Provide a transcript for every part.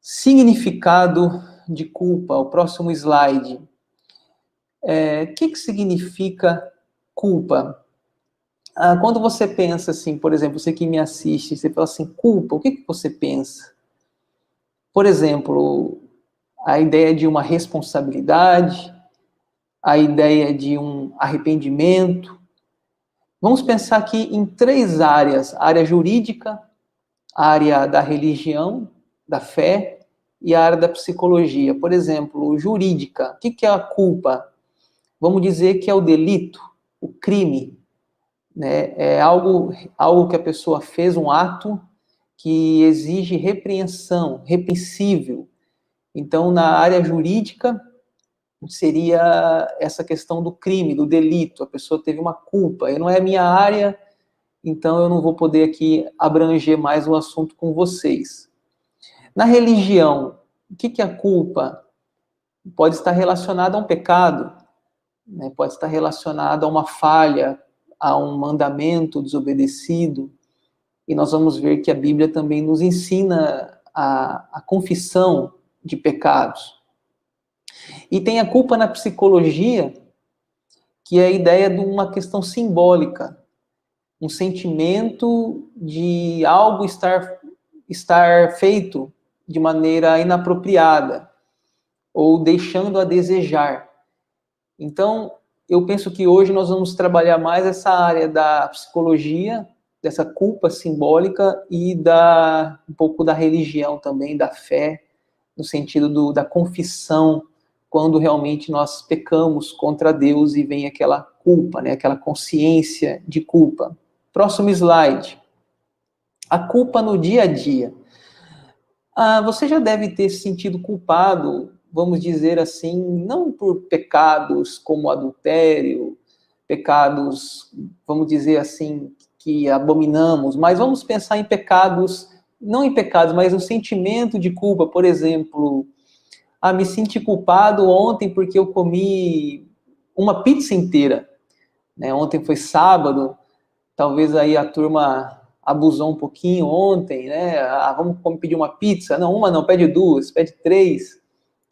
Significado de culpa, o próximo slide. O que significa culpa? Quando você pensa assim, por exemplo, você que me assiste, você fala assim, culpa, o que você pensa? Por exemplo, a ideia de uma responsabilidade, a ideia de um arrependimento. Vamos pensar aqui em 3 áreas: a área jurídica, a área da religião, da fé, e a área da psicologia. Por exemplo, jurídica. O que é a culpa? Vamos dizer que é o delito, o crime, né? É algo que a pessoa fez, um ato que exige repreensão, repreensível. Então, na área jurídica, seria essa questão do crime, do delito. A pessoa teve uma culpa. Não é a minha área, então eu não vou poder aqui abranger mais o assunto com vocês. Na religião, o que é a culpa? Pode estar relacionada a um pecado, né? Pode estar relacionada a uma falha, a um mandamento desobedecido. E nós vamos ver que a Bíblia também nos ensina a confissão de pecados. E tem a culpa na psicologia, que é a ideia de uma questão simbólica, um sentimento de algo estar feito de maneira inapropriada, ou deixando a desejar. Então, eu penso que hoje nós vamos trabalhar mais essa área da psicologia, dessa culpa simbólica, e um pouco da religião também, da fé, no sentido da confissão, quando realmente nós pecamos contra Deus e vem aquela culpa, né, aquela consciência de culpa. Próximo slide. A culpa no dia a dia. Você já deve ter se sentido culpado, vamos dizer assim, não por pecados como adultério, pecados, vamos dizer assim, que abominamos, mas vamos pensar em pecados, não em pecados, mas no sentimento de culpa. Por exemplo, me senti culpado ontem porque eu comi uma pizza inteira, né? Ontem foi sábado, talvez aí a turma abusou um pouquinho ontem, né? Vamos pedir uma pizza? Não, uma não, pede 2, pede 3.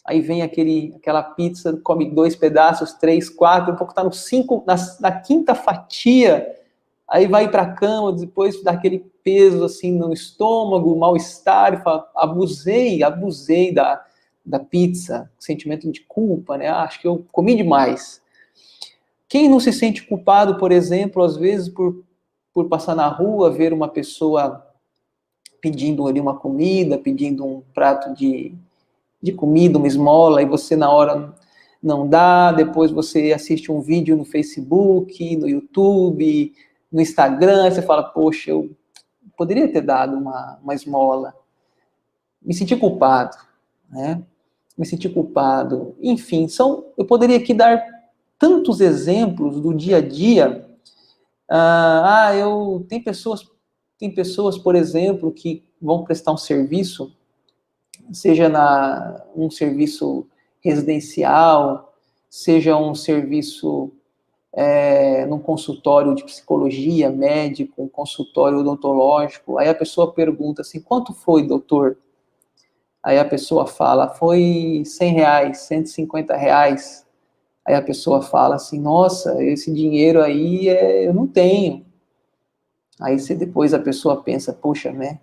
Aí vem aquela pizza, come 2 pedaços, 3, 4, um pouco tá no 5, na quinta fatia, aí vai para a cama, depois dá aquele peso assim no estômago, mal-estar, e fala, abusei da pizza, sentimento de culpa, né? Acho que eu comi demais. Quem não se sente culpado, por exemplo, às vezes por passar na rua, ver uma pessoa pedindo ali uma comida, pedindo um prato de comida, uma esmola, e você na hora não dá, depois você assiste um vídeo no Facebook, no YouTube, no Instagram, e você fala, poxa, eu poderia ter dado uma esmola. Me senti culpado, né? Me senti culpado. Enfim, eu poderia aqui dar tantos exemplos do dia a dia. Tem pessoas, por exemplo, que vão prestar um serviço, seja um serviço residencial, seja um serviço num consultório de psicologia, médico, um consultório odontológico. Aí a pessoa pergunta assim, quanto foi, doutor? Aí a pessoa fala, foi R$100, R$150. Aí a pessoa fala assim, nossa, esse dinheiro aí eu não tenho. Aí depois a pessoa pensa, poxa, né?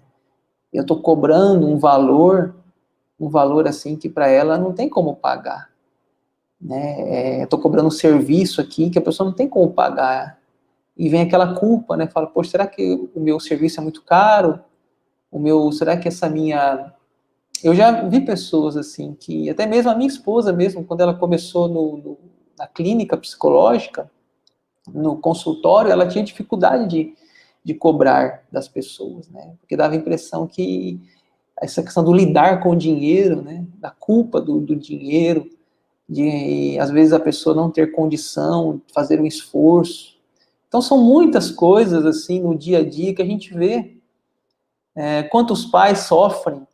Eu estou cobrando um valor assim que para ela não tem como pagar. Né? Estou cobrando um serviço aqui que a pessoa não tem como pagar. E vem aquela culpa, né? Fala, poxa, será que o meu serviço é muito caro? Será que essa minha... Eu já vi pessoas assim, que até mesmo a minha esposa mesmo, quando ela começou na clínica psicológica, no consultório, ela tinha dificuldade de cobrar das pessoas, né? Porque dava a impressão que essa questão do lidar com o dinheiro, né? Da culpa do dinheiro, de às vezes a pessoa não ter condição de fazer um esforço. Então são muitas coisas assim no dia a dia que a gente vê quantos pais sofrem,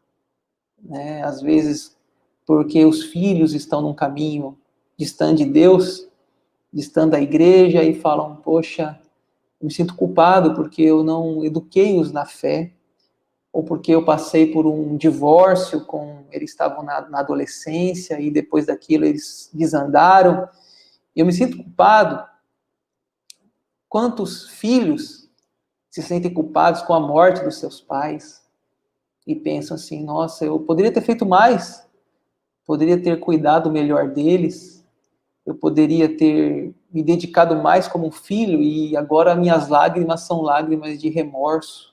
né? Às vezes porque os filhos estão num caminho distante de Deus, distante da igreja, e falam, poxa, me sinto culpado porque eu não eduquei-os na fé, ou porque eu passei por um divórcio, eles estavam na adolescência e depois daquilo eles desandaram. Eu me sinto culpado. Quantos filhos se sentem culpados com a morte dos seus pais e pensam assim, nossa, eu poderia ter feito mais, poderia ter cuidado melhor deles, eu poderia ter me dedicado mais como um filho e agora minhas lágrimas são lágrimas de remorso.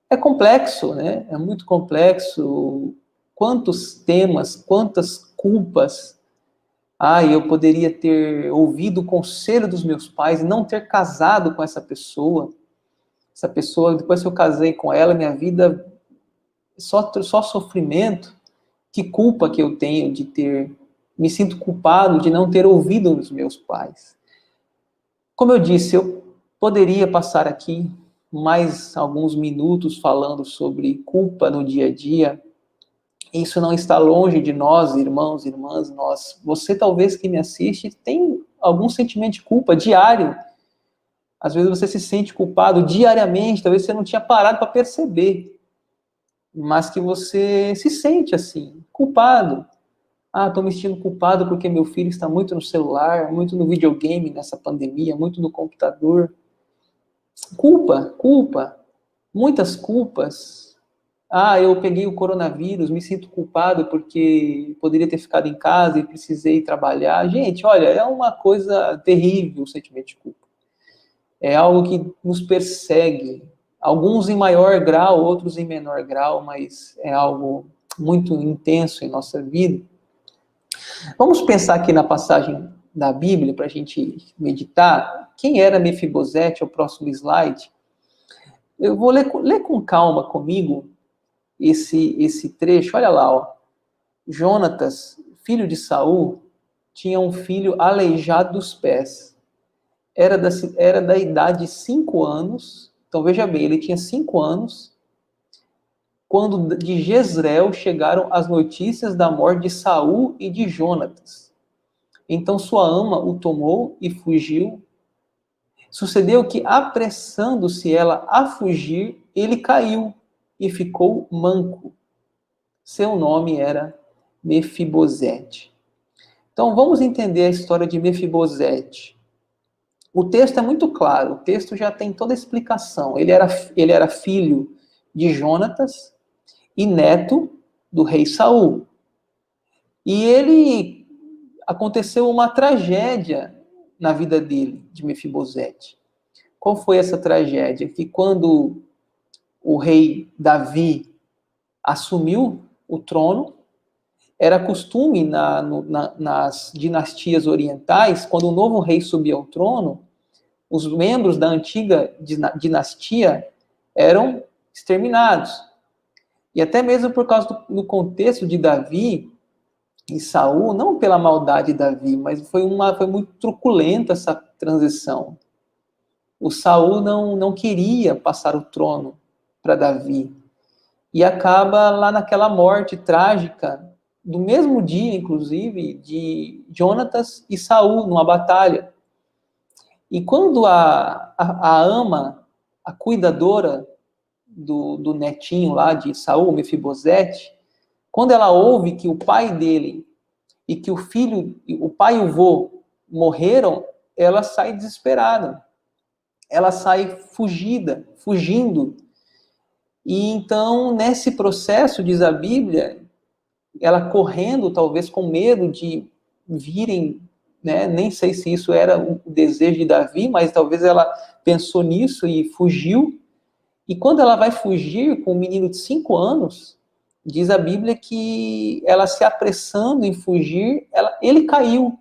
É complexo, né? É muito complexo. Quantos temas, quantas culpas. Eu poderia ter ouvido o conselho dos meus pais e não ter casado com essa pessoa. Essa pessoa, depois que eu casei com ela, minha vida só sofrimento. Que culpa que eu tenho de ter... Me sinto culpado de não ter ouvido os meus pais. Como eu disse, eu poderia passar aqui mais alguns minutos falando sobre culpa no dia a dia. Isso não está longe de nós, irmãos, irmãs, nós. Você talvez que me assiste tem algum sentimento de culpa diário. Às vezes você se sente culpado diariamente, talvez você não tinha parado para perceber, mas que você se sente assim, culpado. Estou me sentindo culpado porque meu filho está muito no celular, muito no videogame nessa pandemia, muito no computador. Culpa, muitas culpas. Eu peguei o coronavírus, me sinto culpado porque poderia ter ficado em casa e precisei trabalhar. Gente, olha, é uma coisa terrível o sentimento de culpa. É algo que nos persegue. Alguns em maior grau, outros em menor grau, mas é algo muito intenso em nossa vida. Vamos pensar aqui na passagem da Bíblia para a gente meditar. Quem era Mefibosete? É o próximo slide. Eu vou ler com calma comigo esse trecho. Olha lá, ó. Jonatas, filho de Saul, tinha um filho aleijado dos pés. Era da idade de 5 anos. Então veja bem, ele tinha 5 anos quando de Jezreel chegaram as notícias da morte de Saul e de Jonatas. Então sua ama o tomou e fugiu. Sucedeu que, apressando-se ela a fugir, ele caiu e ficou manco. Seu nome era Mefibosete. Então vamos entender a história de Mefibosete. O texto é muito claro, o texto já tem toda a explicação. Ele era filho de Jonatas e neto do rei Saul. E aconteceu uma tragédia na vida dele, de Mefibosete. Qual foi essa tragédia? Que quando o rei Davi assumiu o trono, era costume nas dinastias orientais, quando um novo rei subia ao trono, os membros da antiga dinastia eram exterminados. E até mesmo por causa do contexto de Davi e Saul, não pela maldade de Davi, mas foi muito truculenta essa transição. O Saul não queria passar o trono para Davi. E acaba lá naquela morte trágica, do mesmo dia, inclusive, de Jonatas e Saul, numa batalha. E quando a ama, a cuidadora do netinho lá de Saul, Mefibosete, quando ela ouve que o pai dele e que o pai e o vô morreram, ela sai desesperada. Ela sai fugindo. E então, nesse processo, diz a Bíblia, ela correndo, talvez com medo de virem, né? Nem sei se isso era o desejo de Davi, mas talvez ela pensou nisso e fugiu. E quando ela vai fugir com um menino de 5 anos, diz a Bíblia que ela se apressando em fugir, ele caiu.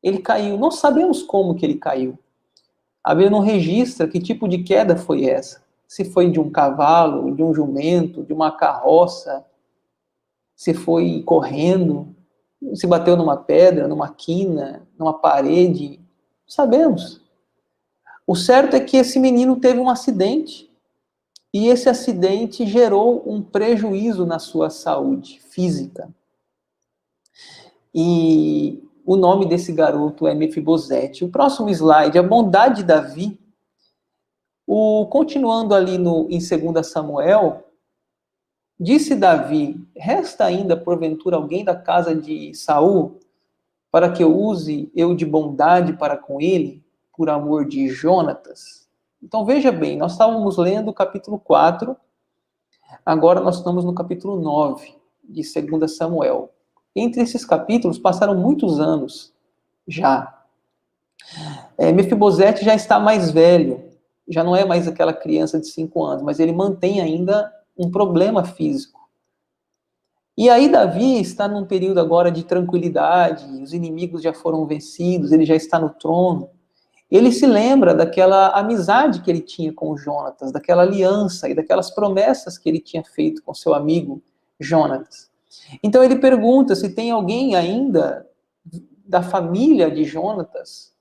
Ele caiu. Não sabemos como que ele caiu. A Bíblia não registra que tipo de queda foi essa. Se foi de um cavalo, de um jumento, de uma carroça, se foi correndo, se bateu numa pedra, numa quina, numa parede. Não sabemos. O certo é que esse menino teve um acidente. E esse acidente gerou um prejuízo na sua saúde física. E o nome desse garoto é Mefibosete. O próximo slide, a bondade de Davi. Continuando ali em 2 Samuel, Disse Davi: resta ainda porventura alguém da casa de Saul, para que eu use eu de bondade para com ele, por amor de Jonatas? Então veja bem, nós estávamos lendo o capítulo 4, agora nós estamos no capítulo 9 de 2 Samuel. Entre esses capítulos passaram muitos anos já. Mefibosete já está mais velho, já não é mais aquela criança de 5 anos, mas ele mantém ainda um problema físico. E aí Davi está num período agora de tranquilidade, os inimigos já foram vencidos, ele já está no trono. Ele se lembra daquela amizade que ele tinha com Jonatas, daquela aliança e daquelas promessas que ele tinha feito com seu amigo Jonatas. Então ele pergunta se tem alguém ainda da família de Jonatas,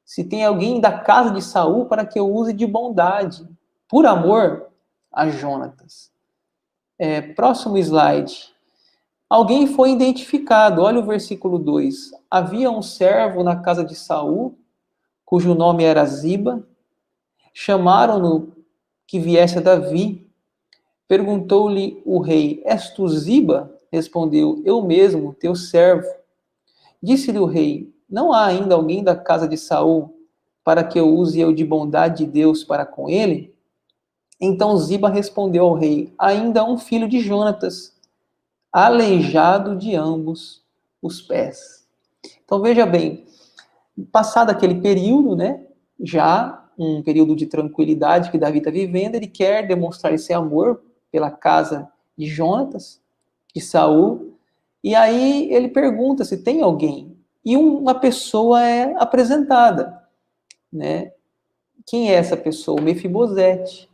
se tem alguém da casa de Saul para que eu use de bondade, por amor a Jonatas. Próximo slide. Alguém foi identificado, olha o versículo 2. Havia um servo na casa de Saul, cujo nome era Ziba. Chamaram-no que viesse a Davi. Perguntou-lhe o rei: És tu Ziba? Respondeu: Eu mesmo, teu servo. Disse-lhe o rei: Não há ainda alguém da casa de Saul para que eu use eu de bondade de Deus para com ele? Então Ziba respondeu ao rei: Ainda há um filho de Jonatas, aleijado de ambos os pés. Então veja bem, passado aquele período, né, já um período de tranquilidade que Davi está vivendo, ele quer demonstrar esse amor pela casa de Jonatas, de Saul, e aí ele pergunta se tem alguém, e uma pessoa é apresentada, né? Quem é essa pessoa? Mefibosete.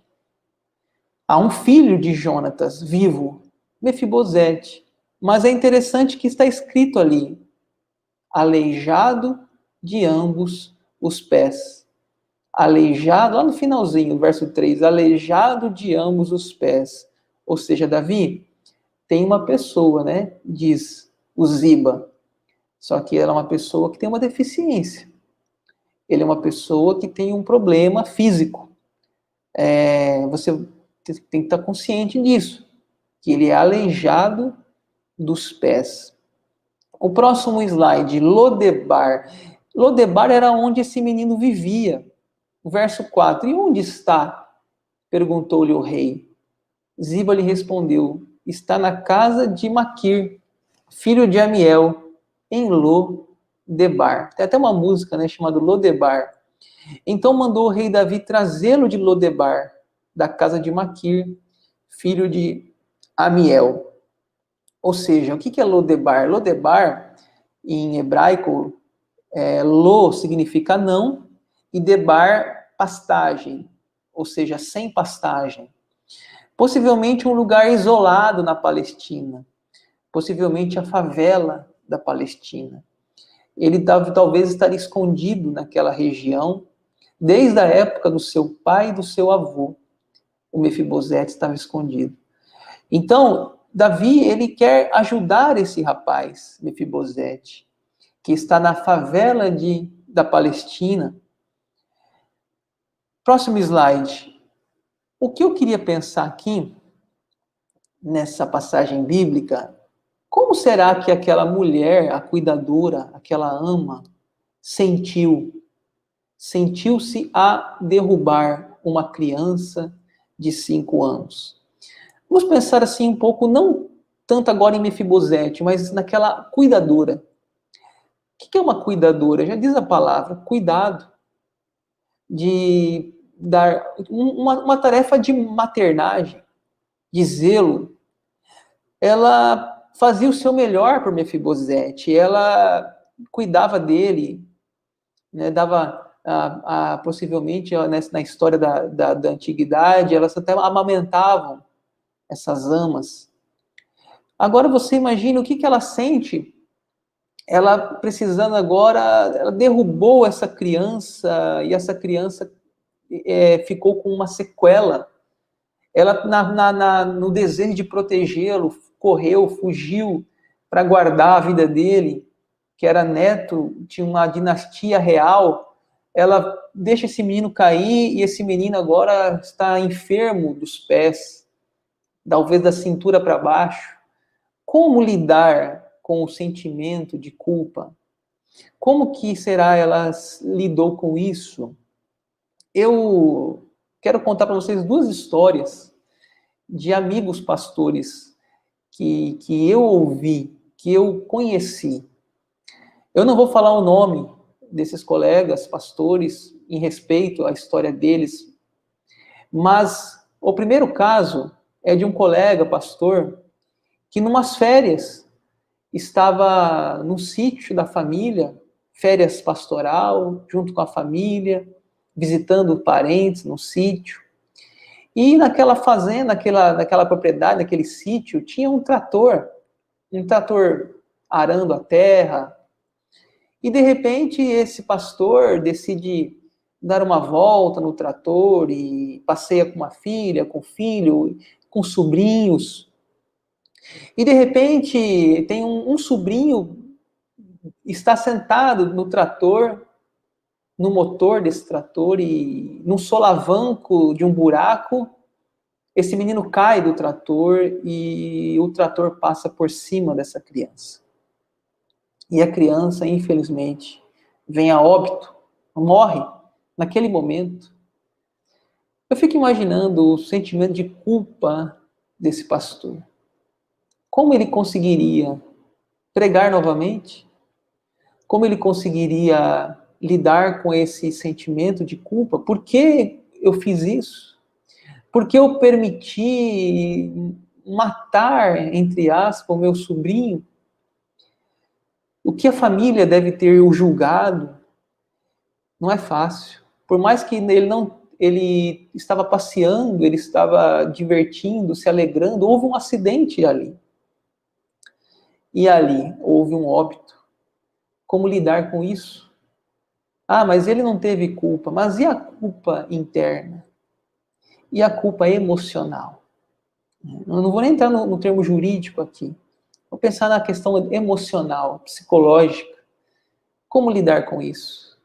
Há um filho de Jonatas vivo, Mefibosete. Mas é interessante que está escrito ali, aleijado de ambos os pés. Aleijado, lá no finalzinho, verso 3, aleijado de ambos os pés. Ou seja, Davi, tem uma pessoa, né, diz o Ziba, só que ela é uma pessoa que tem uma deficiência. Ele é uma pessoa que tem um problema físico. Você tem que estar consciente disso, que ele é aleijado dos pés. O próximo slide, Lodebar. Lodebar era onde esse menino vivia. O verso 4, e onde está? Perguntou-lhe o rei. Ziba lhe respondeu, está na casa de Maquir, filho de Amiel, em Lodebar. Tem até uma música, né, chamada Lodebar. Então mandou o rei Davi trazê-lo de Lodebar, da casa de Maquir, filho de Amiel. Ou seja, o que é Lodebar? Lodebar, em hebraico, lo significa não, e debar, pastagem, ou seja, sem pastagem. Possivelmente um lugar isolado na Palestina, possivelmente a favela da Palestina. Ele talvez estaria escondido naquela região, desde a época do seu pai e do seu avô. O Mefibosete estava escondido. Então, Davi, ele quer ajudar esse rapaz, Mefibosete, que está na favela da Palestina. Próximo slide. O que eu queria pensar aqui, nessa passagem bíblica, como será que aquela mulher, a cuidadora, aquela ama, sentiu-se a derrubar uma criança de 5 anos? Vamos pensar assim um pouco, não tanto agora em Mefibosete, mas naquela cuidadora. O que é uma cuidadora? Já diz a palavra, cuidado, de dar uma tarefa de maternagem, de zelo. Ela fazia o seu melhor por Mefibosete, ela cuidava dele, né, dava possivelmente na história da antiguidade, elas até amamentavam essas amas. Agora você imagina o que ela sente, ela precisando agora, ela derrubou essa criança, e essa criança ficou com uma sequela. Ela, no desejo de protegê-lo, correu, fugiu para guardar a vida dele, que era neto, tinha uma dinastia real. Ela deixa esse menino cair, e esse menino agora está enfermo dos pés. talvez da cintura para baixo. Como lidar com o sentimento de culpa? Como que será ela lidou com isso? Eu quero contar para vocês 2 histórias de amigos pastores que eu ouvi, que eu conheci. Eu não vou falar o nome desses colegas pastores em respeito à história deles, mas o primeiro caso é de um colega pastor que, numas férias, estava no sítio da família, férias pastoral, junto com a família, visitando parentes no sítio. E naquela fazenda, naquela propriedade, naquele sítio, tinha um trator arando a terra. E de repente esse pastor decide dar uma volta no trator e passeia com uma filha, com o filho, com sobrinhos. E de repente tem um sobrinho está sentado no trator, no motor desse trator, e num solavanco de um buraco, esse menino cai do trator e o trator passa por cima dessa criança. E a criança, infelizmente, vem a óbito, morre naquele momento. Eu fico imaginando o sentimento de culpa desse pastor. Como ele conseguiria pregar novamente? Como ele conseguiria lidar com esse sentimento de culpa? Por que eu fiz isso? Por que eu permiti matar, entre aspas, o meu sobrinho? O que a família deve ter o julgado? Não é fácil. Por mais que ele estava passeando, ele estava divertindo, se alegrando, houve um acidente ali. E ali houve um óbito. Como lidar com isso? Ah, mas ele não teve culpa. Mas e a culpa interna? E a culpa emocional? Eu não vou nem entrar no termo jurídico aqui. Vou pensar na questão emocional, psicológica. Como lidar com isso?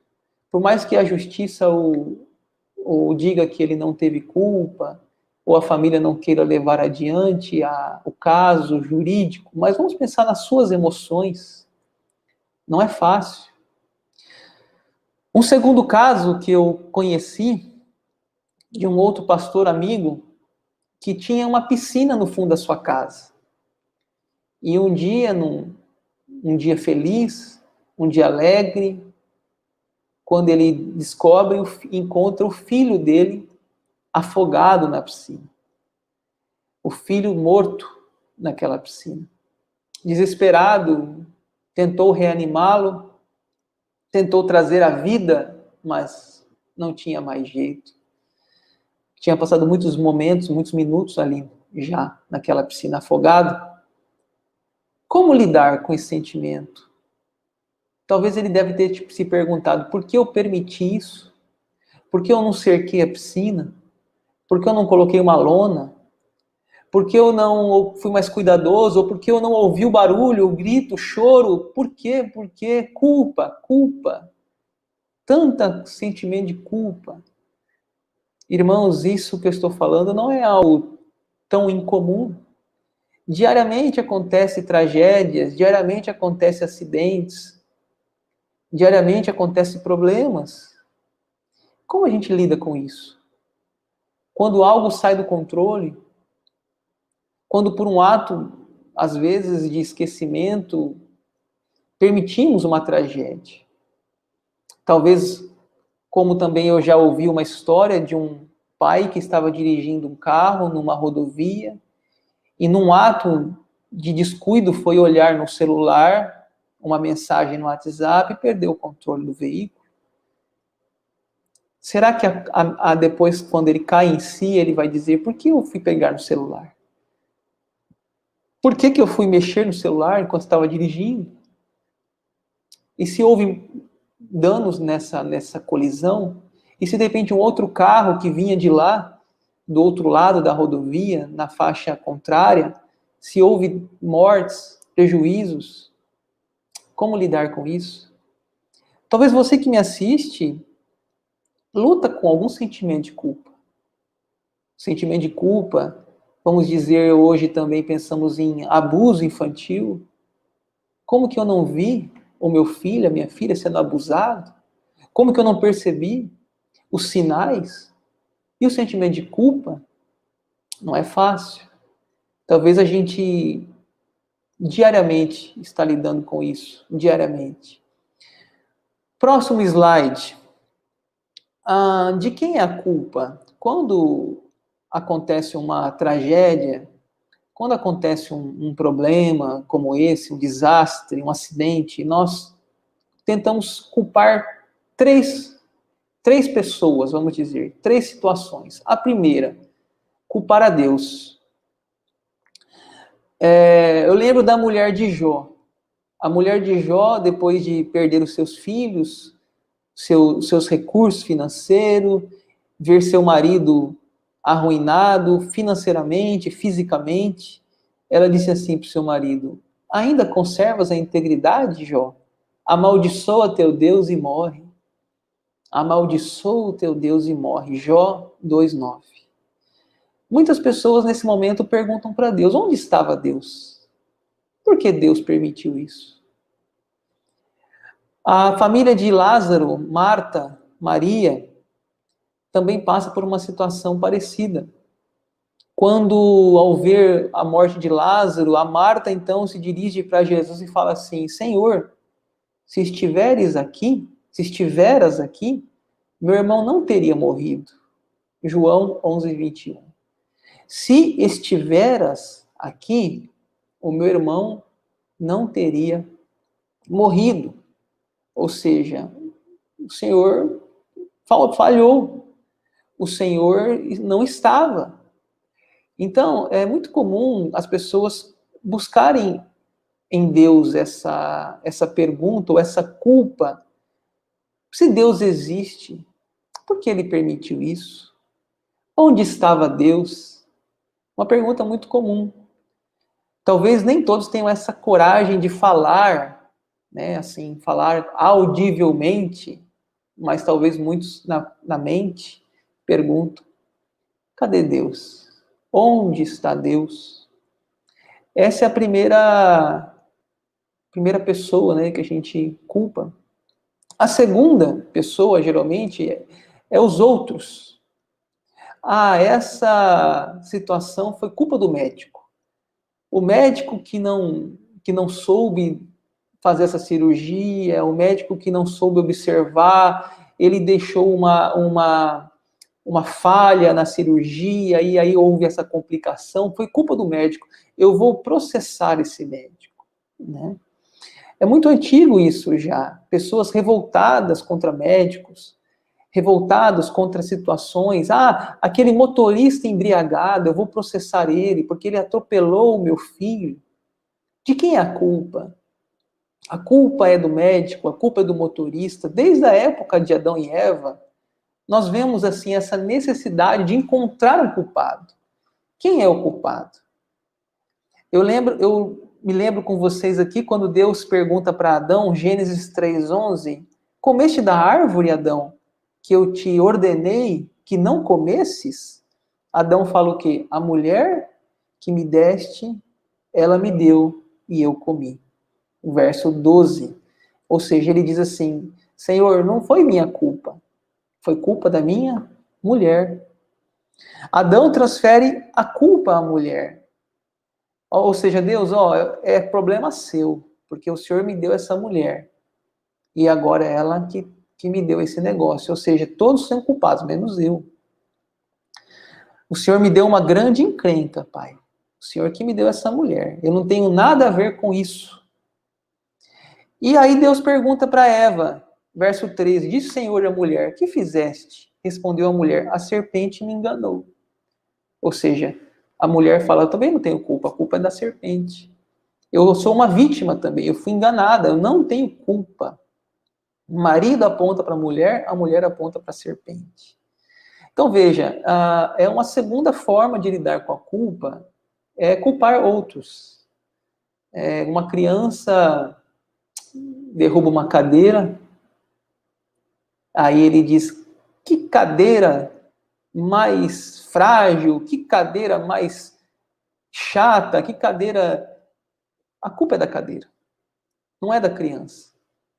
Por mais que a justiça ou diga que ele não teve culpa, ou a família não queira levar adiante o caso jurídico, mas vamos pensar nas suas emoções. Não é fácil. Um segundo caso que eu conheci, de um outro pastor amigo, que tinha uma piscina no fundo da sua casa. E um dia, um dia feliz, um dia alegre, quando ele descobre, encontra o filho dele afogado na piscina. O filho morto naquela piscina. Desesperado, tentou reanimá-lo, tentou trazer a vida, mas não tinha mais jeito. Tinha passado muitos momentos, muitos minutos ali, já naquela piscina afogado. Como lidar com esse sentimento? Talvez ele deve ter se perguntado, por que eu permiti isso? Por que eu não cerquei a piscina? Por que eu não coloquei uma lona? Por que eu não fui mais cuidadoso? Ou por que eu não ouvi o barulho, o grito, o choro? Por quê? Porque culpa, culpa. Tanto sentimento de culpa. Irmãos, isso que eu estou falando não é algo tão incomum. Diariamente acontecem tragédias, diariamente acontecem acidentes, diariamente acontecem problemas. Como a gente lida com isso? Quando algo sai do controle, quando por um ato, às vezes, de esquecimento, permitimos uma tragédia. Talvez, como também eu já ouvi uma história de um pai que estava dirigindo um carro numa rodovia e num ato de descuido foi olhar no celular, uma mensagem no WhatsApp e perdeu o controle do veículo. Será que depois, quando ele cai em si, ele vai dizer, por que eu fui pegar no celular? Por que eu fui mexer no celular enquanto estava dirigindo? E se houve danos nessa colisão? E se de repente um outro carro que vinha de lá, do outro lado da rodovia, na faixa contrária, se houve mortes, prejuízos? Como lidar com isso? Talvez você que me assiste luta com algum sentimento de culpa. Sentimento de culpa Vamos dizer, hoje também pensamos em abuso infantil. Como que eu não vi o meu filho, a minha filha sendo abusado? Como que eu não percebi os sinais? E o sentimento de culpa não é fácil. Talvez a gente diariamente está lidando com isso, diariamente. Próximo slide. De quem é a culpa? Quando acontece uma tragédia, quando acontece um problema como esse, um desastre, um acidente, nós tentamos culpar três pessoas, vamos dizer, três situações. A primeira, culpar a Deus. Eu lembro da mulher de Jó. A mulher de Jó, depois de perder os seus filhos, seus recursos financeiros, ver seu marido arruinado financeiramente, fisicamente, ela disse assim para o seu marido: ainda conservas a integridade, Jó? Amaldiçoa teu Deus e morre. Amaldiçoa o teu Deus e morre. Jó 2:9. Muitas pessoas nesse momento perguntam para Deus: onde estava Deus? Por que Deus permitiu isso? A família de Lázaro, Marta, Maria, também passa por uma situação parecida. Quando, ao ver a morte de Lázaro, a Marta então se dirige para Jesus e fala assim: Senhor, se estiveras aqui, meu irmão não teria morrido. João 11:21. Se estiveras aqui, o meu irmão não teria morrido. Ou seja, o Senhor falhou. O Senhor não estava. Então, é muito comum as pessoas buscarem em Deus essa pergunta ou essa culpa. Se Deus existe, por que ele permitiu isso? Onde estava Deus? Uma pergunta muito comum. Talvez nem todos tenham essa coragem de falar, né, assim, falar audivelmente, mas talvez muitos na mente perguntam: cadê Deus? Onde está Deus? Essa é a primeira pessoa, né, que a gente culpa. A segunda pessoa, geralmente, é os outros. Essa situação foi culpa do médico. O médico que não soube fazer essa cirurgia, o médico que não soube observar, ele deixou uma falha na cirurgia e aí houve essa complicação, foi culpa do médico. Eu vou processar esse médico, né? É muito antigo isso já. Pessoas revoltadas contra médicos, revoltados contra situações. Aquele motorista embriagado, eu vou processar ele porque ele atropelou o meu filho. De quem é a culpa? A culpa é do médico, a culpa é do motorista. Desde a época de Adão e Eva, nós vemos assim essa necessidade de encontrar um culpado. Quem é o culpado? Eu me lembro com vocês aqui quando Deus pergunta para Adão, Gênesis 3:11, comeste da árvore, Adão, que eu te ordenei que não comesses? Adão fala o quê? A mulher que me deste, ela me deu e eu comi. O verso 12. Ou seja, ele diz assim: Senhor, não foi minha culpa, foi culpa da minha mulher. Adão transfere a culpa à mulher. Ou seja, Deus, é problema seu, porque o Senhor me deu essa mulher. E agora é ela que me deu esse negócio. Ou seja, todos são culpados, menos eu. O Senhor me deu uma grande encrenca, Pai. O Senhor que me deu essa mulher. Eu não tenho nada a ver com isso. E aí Deus pergunta para Eva, verso 13, disse o Senhor à mulher, que fizeste? Respondeu a mulher, a serpente me enganou. Ou seja, a mulher fala, eu também não tenho culpa, a culpa é da serpente. Eu sou uma vítima também, eu fui enganada, eu não tenho culpa. O marido aponta para a mulher aponta para a serpente. Então veja, é uma segunda forma de lidar com a culpa, é culpar outros. Uma criança derruba uma cadeira, aí ele diz, que cadeira mais frágil, que cadeira mais chata, que cadeira... A culpa é da cadeira, não é da criança.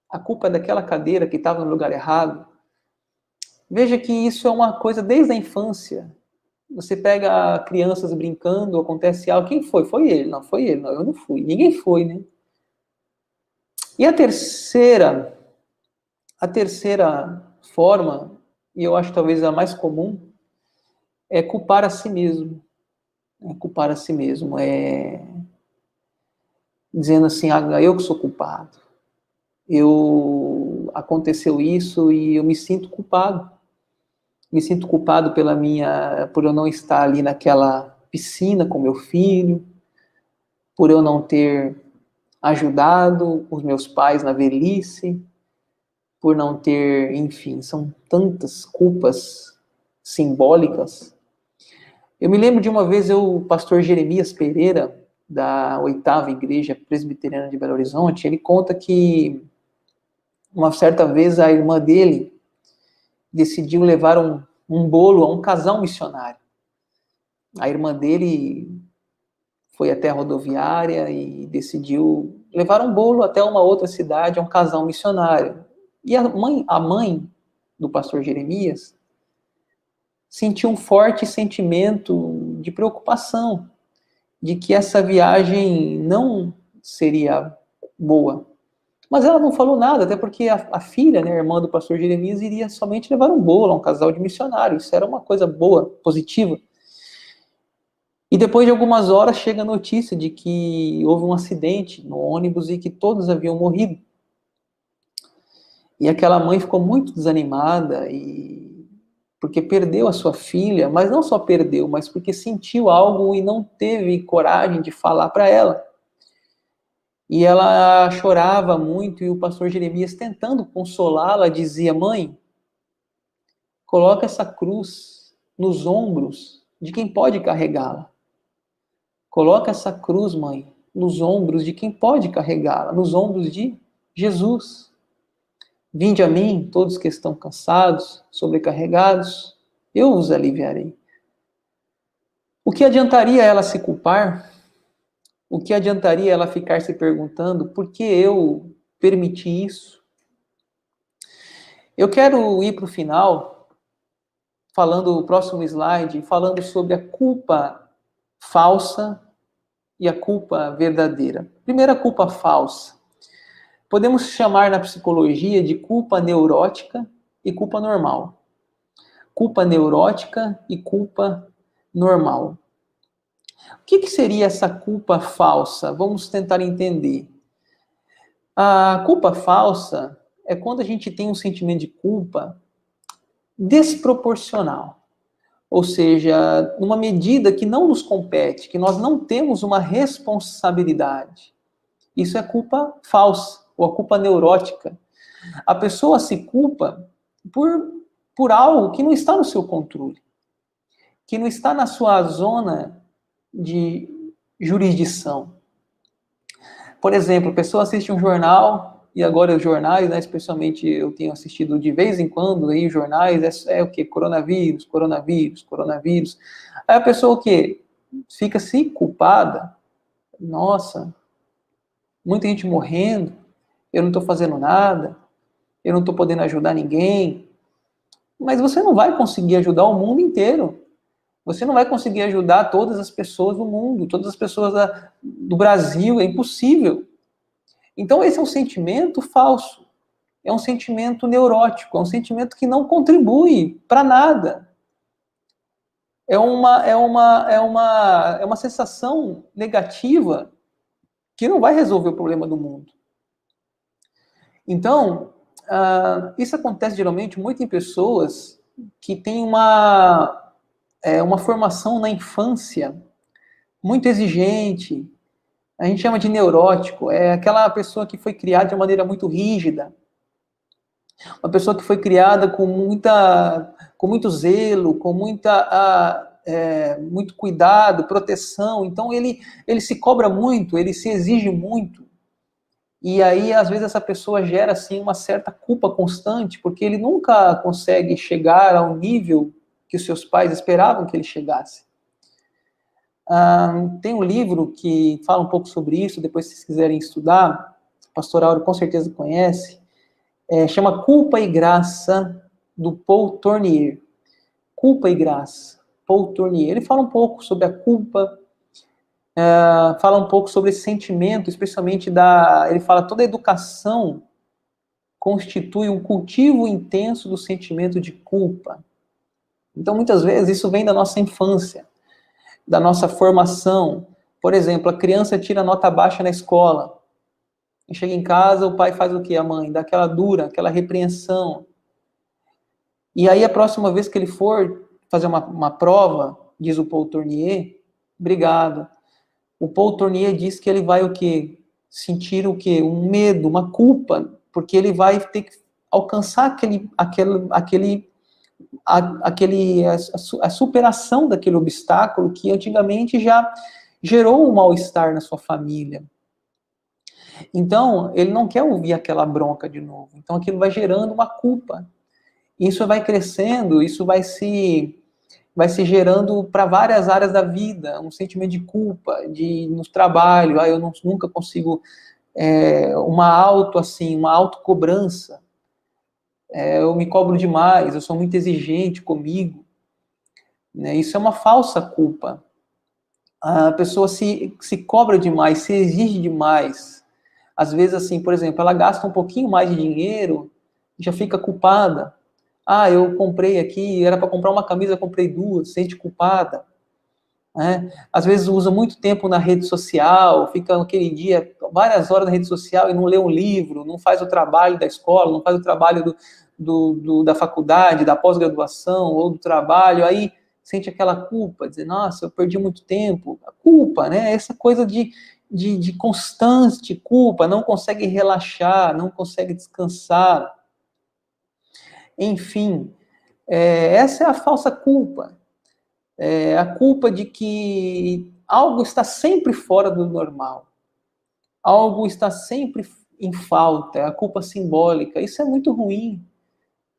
A culpa é daquela cadeira que estava no lugar errado. Veja que isso é uma coisa desde a infância. Você pega crianças brincando, acontece algo, quem foi? Foi ele. Não, foi ele. Não, eu não fui. Ninguém foi, né? E a terceira forma, e eu acho talvez a mais comum, é culpar a si mesmo. É culpar a si mesmo. É dizendo assim, ah, eu que sou culpado. Aconteceu isso e eu me sinto culpado. Me sinto culpado por eu não estar ali naquela piscina com meu filho, por eu não ter ajudado os meus pais na velhice, por não ter, enfim, são tantas culpas simbólicas. Eu me lembro de uma vez o pastor Jeremias Pereira, da 8ª Igreja Presbiteriana de Belo Horizonte, ele conta que uma certa vez a irmã dele decidiu levar um bolo a um casal missionário. A irmã dele foi até a rodoviária e decidiu levar um bolo até uma outra cidade, a um casal missionário. E a mãe do pastor Jeremias sentiu um forte sentimento de preocupação, de que essa viagem não seria boa. Mas ela não falou nada, até porque a filha, né, a irmã do pastor Jeremias, iria somente levar um bolo a um casal de missionários. Isso era uma coisa boa, positiva. E depois de algumas horas chega a notícia de que houve um acidente no ônibus e que todos haviam morrido. E aquela mãe ficou muito desanimada porque perdeu a sua filha, mas não só perdeu, mas porque sentiu algo e não teve coragem de falar para ela. E ela chorava muito e o pastor Jeremias, tentando consolá-la, dizia: mãe, coloca essa cruz nos ombros de quem pode carregá-la. Coloca essa cruz, mãe, nos ombros de quem pode carregá-la, nos ombros de Jesus. Vinde a mim, todos que estão cansados, sobrecarregados, eu os aliviarei. O que adiantaria ela se culpar? O que adiantaria ela ficar se perguntando por que eu permiti isso? Eu quero ir para o final, falando o próximo slide, falando sobre a culpa falsa e a culpa verdadeira. Primeiro, a culpa falsa. Podemos chamar na psicologia de culpa neurótica e culpa normal. Culpa neurótica e culpa normal. O que seria essa culpa falsa? Vamos tentar entender. A culpa falsa é quando a gente tem um sentimento de culpa desproporcional. Ou seja, numa medida que não nos compete, que nós não temos uma responsabilidade. Isso é culpa falsa, ou a culpa neurótica. A pessoa se culpa por algo que não está no seu controle, que não está na sua zona de jurisdição. Por exemplo, a pessoa assiste um jornal, e agora os jornais, né, especialmente eu tenho assistido de vez em quando aí, jornais, o quê? Coronavírus, coronavírus, coronavírus. Aí a pessoa o quê? Fica se culpada. Nossa, muita gente morrendo, eu não estou fazendo nada, eu não estou podendo ajudar ninguém. Mas você não vai conseguir ajudar o mundo inteiro. Você não vai conseguir ajudar todas as pessoas do mundo, todas as pessoas do Brasil, é impossível. Então esse é um sentimento falso, é um sentimento neurótico, é um sentimento que não contribui para nada. É uma sensação negativa que não vai resolver o problema do mundo. Então, isso acontece geralmente muito em pessoas que têm uma formação na infância muito exigente. A gente chama de neurótico, é aquela pessoa que foi criada de uma maneira muito rígida, uma pessoa que foi criada com muito zelo, com muito cuidado, proteção. Então ele se cobra muito, ele se exige muito. E aí, às vezes, essa pessoa gera assim, uma certa culpa constante, porque ele nunca consegue chegar ao nível que os seus pais esperavam que ele chegasse. Tem um livro que fala um pouco sobre isso, depois se vocês quiserem estudar, o pastor Áureo com certeza conhece, chama Culpa e Graça, do Paul Tournier. Culpa e Graça, Paul Tournier. Ele fala um pouco sobre a culpa, fala um pouco sobre esse sentimento, especialmente ele fala toda a educação constitui um cultivo intenso do sentimento de culpa. Então, muitas vezes, isso vem da nossa infância, da nossa formação. Por exemplo, a criança tira nota baixa na escola. Chega em casa, o pai faz o quê? A mãe dá aquela dura, aquela repreensão. E aí, a próxima vez que ele for fazer uma prova, diz o Paul Tournier, obrigado. O Paul Tournier diz que ele vai o quê? Sentir o quê? Um medo, uma culpa, porque ele vai ter que alcançar a superação daquele obstáculo que antigamente já gerou um mal-estar na sua família. Então, ele não quer ouvir aquela bronca de novo. Então, aquilo vai gerando uma culpa. Isso vai crescendo, isso vai se gerando para várias áreas da vida, um sentimento de culpa, no trabalho, eu nunca consigo, uma autocobrança, eu me cobro demais, eu sou muito exigente comigo, né? Isso é uma falsa culpa. A pessoa se cobra demais, se exige demais. Às vezes, assim, por exemplo, ela gasta um pouquinho mais de dinheiro, já fica culpada. Eu comprei aqui, era para comprar uma camisa, comprei duas, sente culpada. Né? Às vezes usa muito tempo na rede social, fica naquele dia, várias horas na rede social e não lê um livro, não faz o trabalho da escola, não faz o trabalho da faculdade, da pós-graduação ou do trabalho, aí sente aquela culpa, dizer, nossa, eu perdi muito tempo. A culpa, né? Essa coisa de constante culpa, não consegue relaxar, não consegue descansar. Enfim, essa é a falsa culpa. A culpa de que algo está sempre fora do normal. Algo está sempre em falta, é a culpa simbólica. Isso é muito ruim.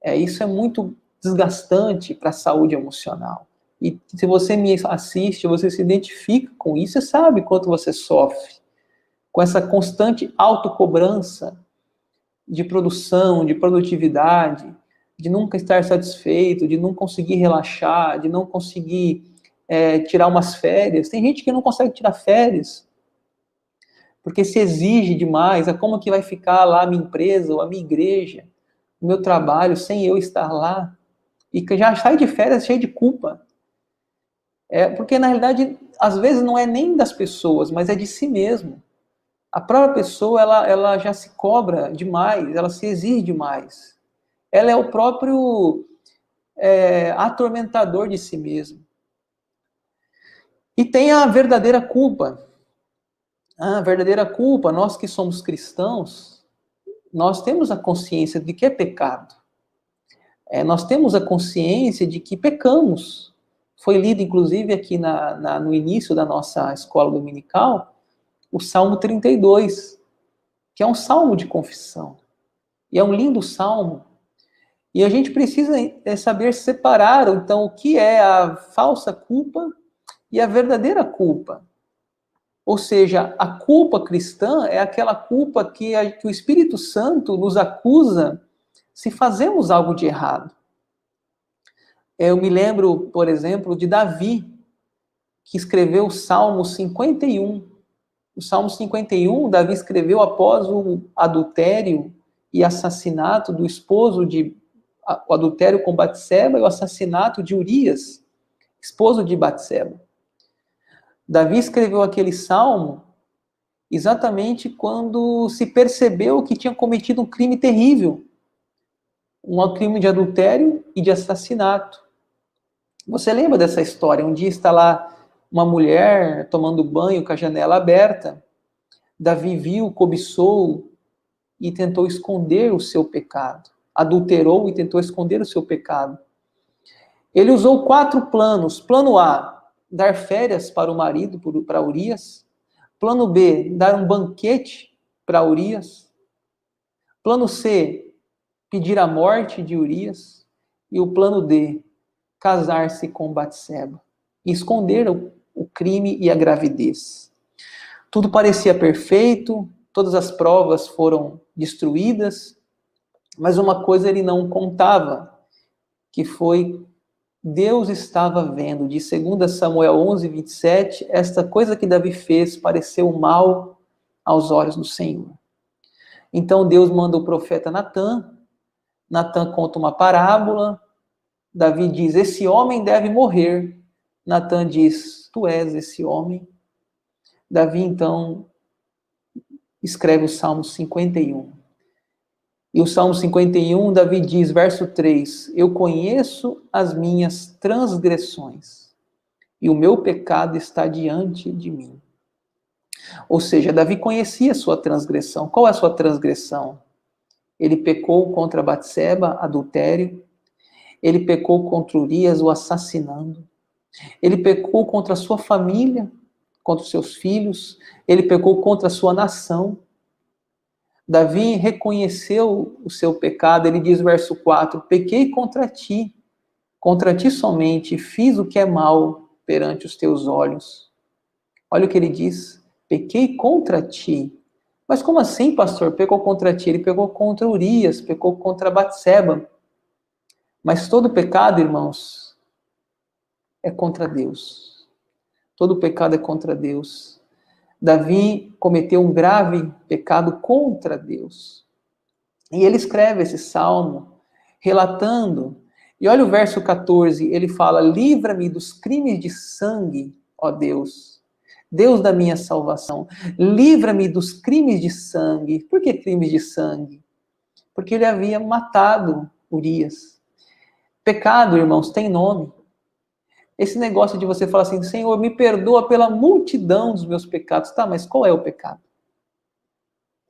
Isso é muito desgastante para a saúde emocional. E se você me assiste, você se identifica com isso, você sabe quanto você sofre com essa constante autocobrança de produção, de produtividade, de nunca estar satisfeito, de não conseguir relaxar, de não conseguir tirar umas férias. Tem gente que não consegue tirar férias, porque se exige demais. Como que vai ficar lá a minha empresa, ou a minha igreja, o meu trabalho, sem eu estar lá? E que já sai de férias cheio de culpa. Porque, na realidade, às vezes não é nem das pessoas, mas é de si mesmo. A própria pessoa, ela já se cobra demais, ela se exige demais. Ela é o próprio atormentador de si mesmo. E tem a verdadeira culpa. A verdadeira culpa, nós que somos cristãos, nós temos a consciência de que é pecado. Nós temos a consciência de que pecamos. Foi lido, inclusive, aqui no início da nossa escola dominical, o Salmo 32, que é um salmo de confissão. E é um lindo salmo. E a gente precisa saber separar, então, o que é a falsa culpa e a verdadeira culpa. Ou seja, a culpa cristã é aquela culpa que o Espírito Santo nos acusa se fazemos algo de errado. Eu me lembro, por exemplo, de Davi, que escreveu o Salmo 51. O Salmo 51, Davi escreveu após o adultério e assassinato do esposo o adultério com Batseba e o assassinato de Urias, esposo de Batseba. Davi escreveu aquele salmo exatamente quando se percebeu que tinha cometido um crime terrível, um crime de adultério e de assassinato. Você lembra dessa história? Um dia está lá uma mulher tomando banho com a janela aberta, Davi viu, cobiçou e tentou esconder o seu pecado. Adulterou e tentou esconder o seu pecado. Ele usou 4 planos. Plano A, dar férias para o marido, para Urias. Plano B, dar um banquete para Urias. Plano C, pedir a morte de Urias. E o plano D, casar-se com Batseba. E esconder o crime e a gravidez. Tudo parecia perfeito, todas as provas foram destruídas, mas uma coisa ele não contava, que foi Deus estava vendo. De 2 Samuel 11, 27, esta coisa que Davi fez pareceu mal aos olhos do Senhor. Então Deus manda o profeta Natã. Natã conta uma parábola. Davi diz, esse homem deve morrer. Natã diz, tu és esse homem. Davi, então, escreve o Salmo 51. E o Salmo 51, Davi diz, verso 3, eu conheço as minhas transgressões, e o meu pecado está diante de mim. Ou seja, Davi conhecia a sua transgressão. Qual é a sua transgressão? Ele pecou contra Batseba, adultério. Ele pecou contra Urias, o assassinando. Ele pecou contra a sua família, contra os seus filhos. Ele pecou contra a sua nação. Davi reconheceu o seu pecado. Ele diz, verso 4, pequei contra ti somente, fiz o que é mal perante os teus olhos. Olha o que ele diz, pequei contra ti. Mas como assim, pastor? Pecou contra ti? Ele pecou contra Urias, pecou contra Batseba. Mas todo pecado, irmãos, é contra Deus. Todo pecado é contra Deus. Davi cometeu um grave pecado contra Deus. E ele escreve esse salmo relatando. E olha o verso 14, ele fala, livra-me dos crimes de sangue, ó Deus. Deus da minha salvação, livra-me dos crimes de sangue. Por que crimes de sangue? Porque ele havia matado Urias. Pecado, irmãos, tem nome. Esse negócio de você falar assim, Senhor, me perdoa pela multidão dos meus pecados. Tá, mas qual é o pecado?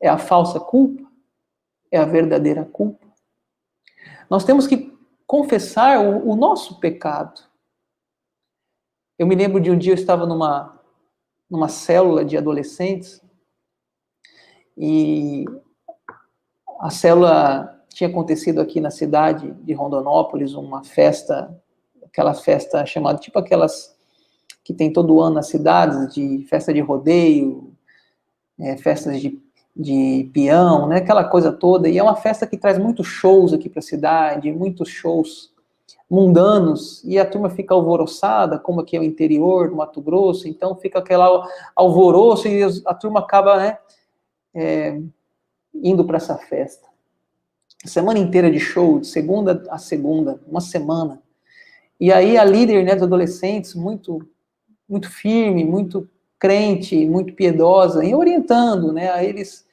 É a falsa culpa? É a verdadeira culpa? Nós temos que confessar o nosso pecado. Eu me lembro de um dia eu estava numa célula de adolescentes e a célula tinha acontecido aqui na cidade de Rondonópolis, uma festa, aquela festa chamada, tipo aquelas que tem todo ano nas cidades, de festa de rodeio, festas de peão, né, aquela coisa toda, e é uma festa que traz muitos shows aqui para a cidade, muitos shows mundanos, e a turma fica alvoroçada, como aqui é o interior do Mato Grosso, então fica aquele alvoroço e a turma acaba, né, indo para essa festa. Semana inteira de show, de segunda a segunda, uma semana. E aí a líder, né, dos adolescentes, muito, muito firme, muito crente, muito piedosa, e orientando, né, a eles,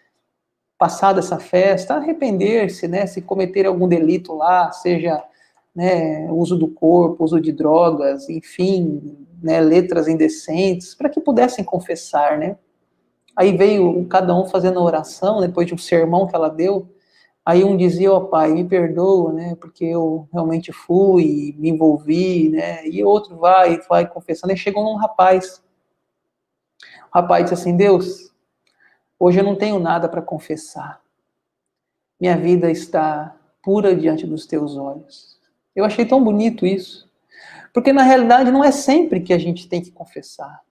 passar dessa festa, arrepender-se, né, se cometer algum delito lá, seja, né, uso do corpo, uso de drogas, enfim, né, letras indecentes, para que pudessem confessar, né. Aí veio cada um fazendo a oração, depois de um sermão que ela deu, aí um dizia, ó pai, me perdoa, né, porque eu realmente fui, me envolvi, né, e outro vai confessando, aí chegou um rapaz, o rapaz disse assim, Deus, hoje eu não tenho nada para confessar, minha vida está pura diante dos teus olhos. Eu achei tão bonito isso, porque na realidade não é sempre que a gente tem que confessar,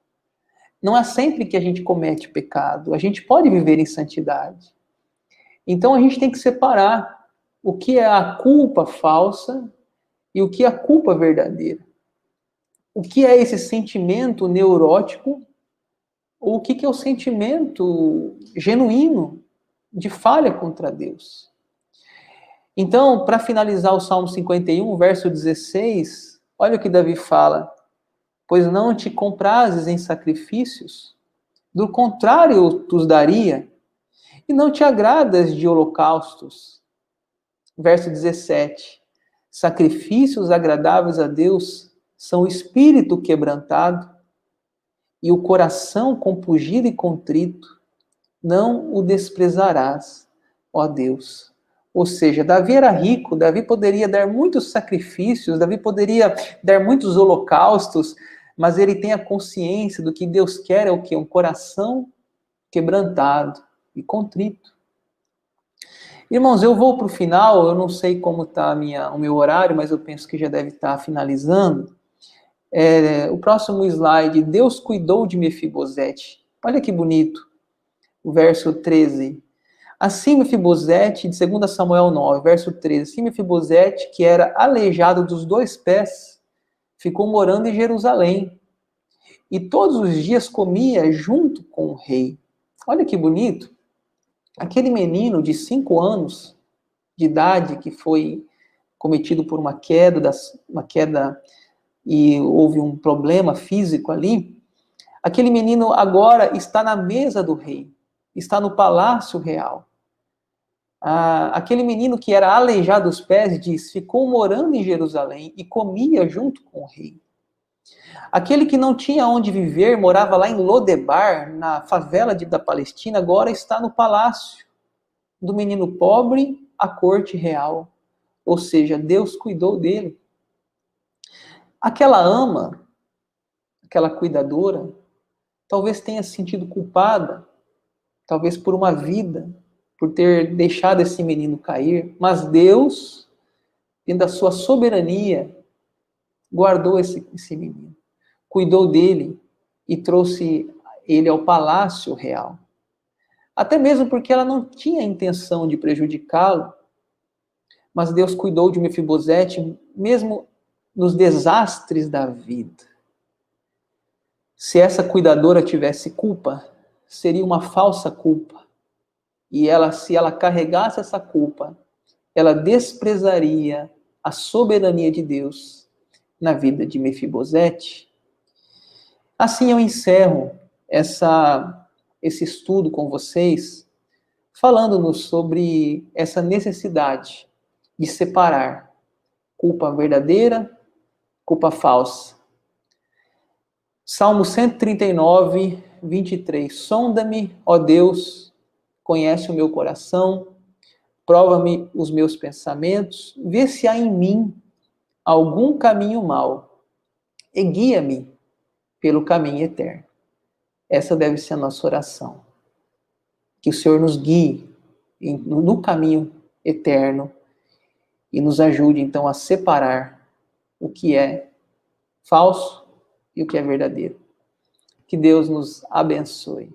não é sempre que a gente comete pecado, a gente pode viver em santidade. Então a gente tem que separar o que é a culpa falsa e o que é a culpa verdadeira. O que é esse sentimento neurótico ou o que é o sentimento genuíno de falha contra Deus. Então, para finalizar o Salmo 51, verso 16, olha o que Davi fala, pois não te comprases em sacrifícios, do contrário tu os daria, e não te agradas de holocaustos. Verso 17, sacrifícios agradáveis a Deus são o espírito quebrantado e o coração compungido e contrito, não o desprezarás, ó Deus. Ou seja, Davi era rico, Davi poderia dar muitos sacrifícios, Davi poderia dar muitos holocaustos, mas ele tem a consciência do que Deus quer é o quê? Um coração quebrantado e contrito. Irmãos, eu vou para o final, eu não sei como está o meu horário, mas eu penso que já deve estar finalizando. O próximo slide, Deus cuidou de Mefibosete. Olha que bonito, o verso 13. Assim Mefibosete, de 2 Samuel 9, verso 13, assim Mefibosete, que era aleijado dos 2 pés, ficou morando em Jerusalém, e todos os dias comia junto com o rei. Olha que bonito, aquele menino de 5 anos de idade, que foi cometido por uma queda e houve um problema físico ali, aquele menino agora está na mesa do rei, está no palácio real. Aquele menino que era aleijado dos pés, diz, ficou morando em Jerusalém e comia junto com o rei. Aquele que não tinha onde viver, morava lá em Lodebar, na favela da Palestina, agora está no palácio do menino pobre, à corte real. Ou seja, Deus cuidou dele. Aquela ama, aquela cuidadora, talvez tenha se sentido culpada, talvez por uma vida, por ter deixado esse menino cair, mas Deus, dentro da sua soberania, guardou esse menino, cuidou dele e trouxe ele ao palácio real. Até mesmo porque ela não tinha intenção de prejudicá-lo, mas Deus cuidou de Mefibosete mesmo nos desastres da vida. Se essa cuidadora tivesse culpa, seria uma falsa culpa. E se ela carregasse essa culpa, ela desprezaria a soberania de Deus na vida de Mefibosete. Assim eu encerro esse estudo com vocês, falando-nos sobre essa necessidade de separar culpa verdadeira, culpa falsa. Salmo 139, 23. Sonda-me, ó Deus, conhece o meu coração, prova-me os meus pensamentos, vê se há em mim algum caminho mau e guia-me pelo caminho eterno. Essa deve ser a nossa oração. Que o Senhor nos guie no caminho eterno e nos ajude, então, a separar o que é falso e o que é verdadeiro. Que Deus nos abençoe.